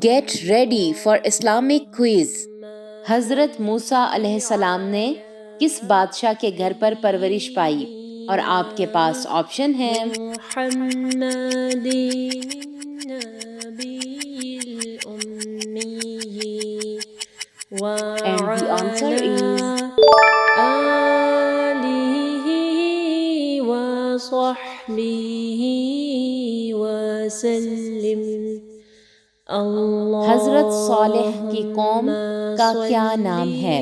Get ready for Islamic quiz. حضرت موسیٰ علیہ السلام نے کس بادشاہ کے گھر پر پرورش پائی؟ اور آپ کے پاس آپشن ہے and the answer is حضرت صالح کی قوم کا کیا نام ہے؟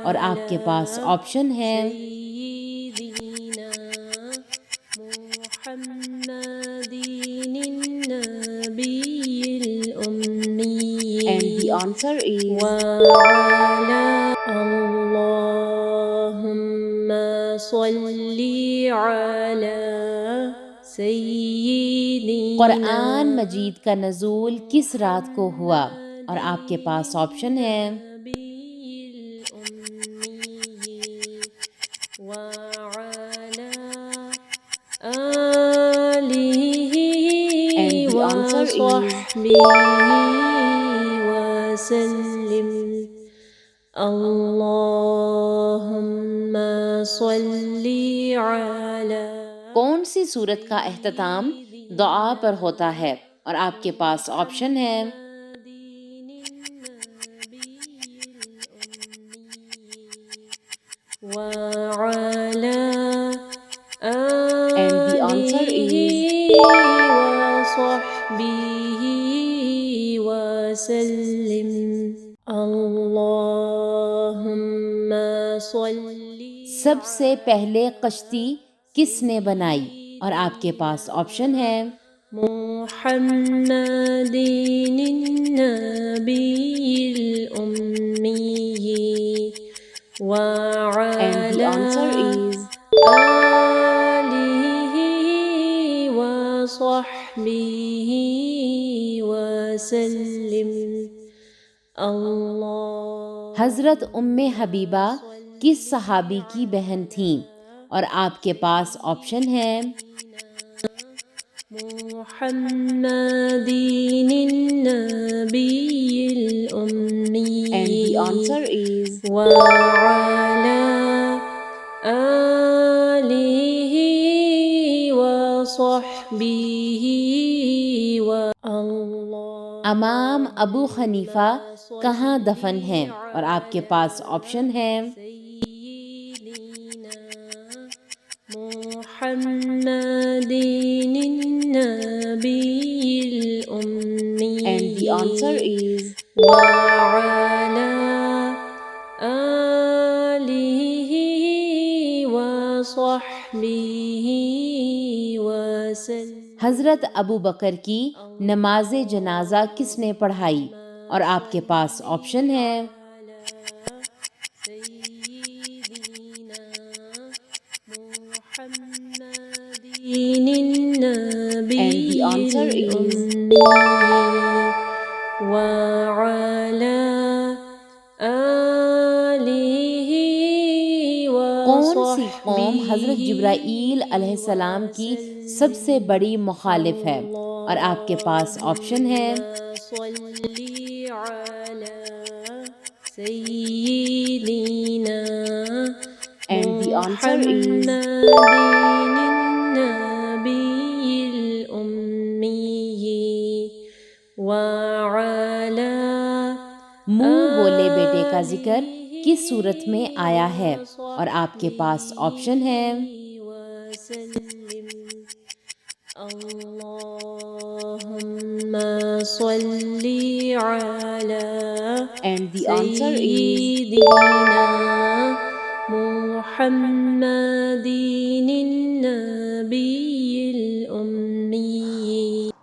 اور آپ کے پاس آپشن ہے and the answer is اللهم صل على سيدنا قرآن مجید کا نزول کس رات کو ہوا؟ اور آپ کے پاس آپشن ہے and the answer وسلم اللهم صل على کون سی سورت کا اختتام دعا پر ہوتا ہے؟ اور آپ کے پاس آپشن ہے وعلى and the answer is وصحبه وسلم اللهم صل سب سے پہلے کشتی کس نے بنائی؟ اور آپ کے پاس آپشن ہے محمد النبي الأمي and the answer is آله وصحبه وسلم اللہ حضرت حبیبہ کس صحابی کی بہن تھیں؟ اور آپ کے پاس آپشن ہے محمد النبي الأمي and the answer is وعلى آله وصحبه امام ابو حنیفہ کہاں دفن ہیں؟ اور آپ کے پاس آپشن ہے محمد النبي الأمي and the answer is وعلى آله وصحبه وسلم حضرت ابو بکر کی نماز جنازہ کس نے پڑھائی؟ اور آپ کے پاس آپشن ہے and the answer is وعلى آله کون سی قوم حضرت جبرائیل علیہ السلام کی سب سے بڑی مخالف ہے؟ اور آپ کے پاس آپشن ہے صلی علی سیدنا and the answer is النبي الأمي وعلى منہ بولے بیٹے کا ذکر کس صورت میں آیا ہے؟ اور آپ کے پاس آپشن ہے اللهم صل على and the answer is سيدنا محمد النبي الأمي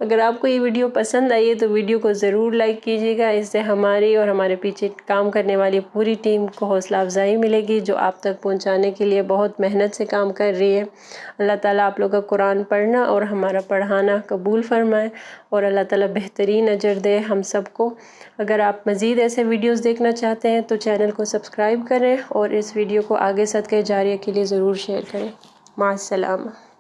اگر آپ کو یہ ویڈیو پسند آئی ہے تو ویڈیو کو ضرور لائک کیجیے گا، اس سے ہماری اور ہمارے پیچھے کام کرنے والی پوری ٹیم کو حوصلہ افزائی ملے گی جو آپ تک پہنچانے کے لیے بہت محنت سے کام کر رہی ہے۔ اللہ تعالیٰ آپ لوگ کا قرآن پڑھنا اور ہمارا پڑھانا قبول فرمائے اور اللہ تعالیٰ بہترین اجر دے ہم سب کو۔ اگر آپ مزید ایسے ویڈیوز دیکھنا چاہتے ہیں تو چینل کو سبسکرائب کریں اور اس ویڈیو کو آگے صدقہ جاریہ کے لیے ضرور شیئر کریں۔ مع السلامہ۔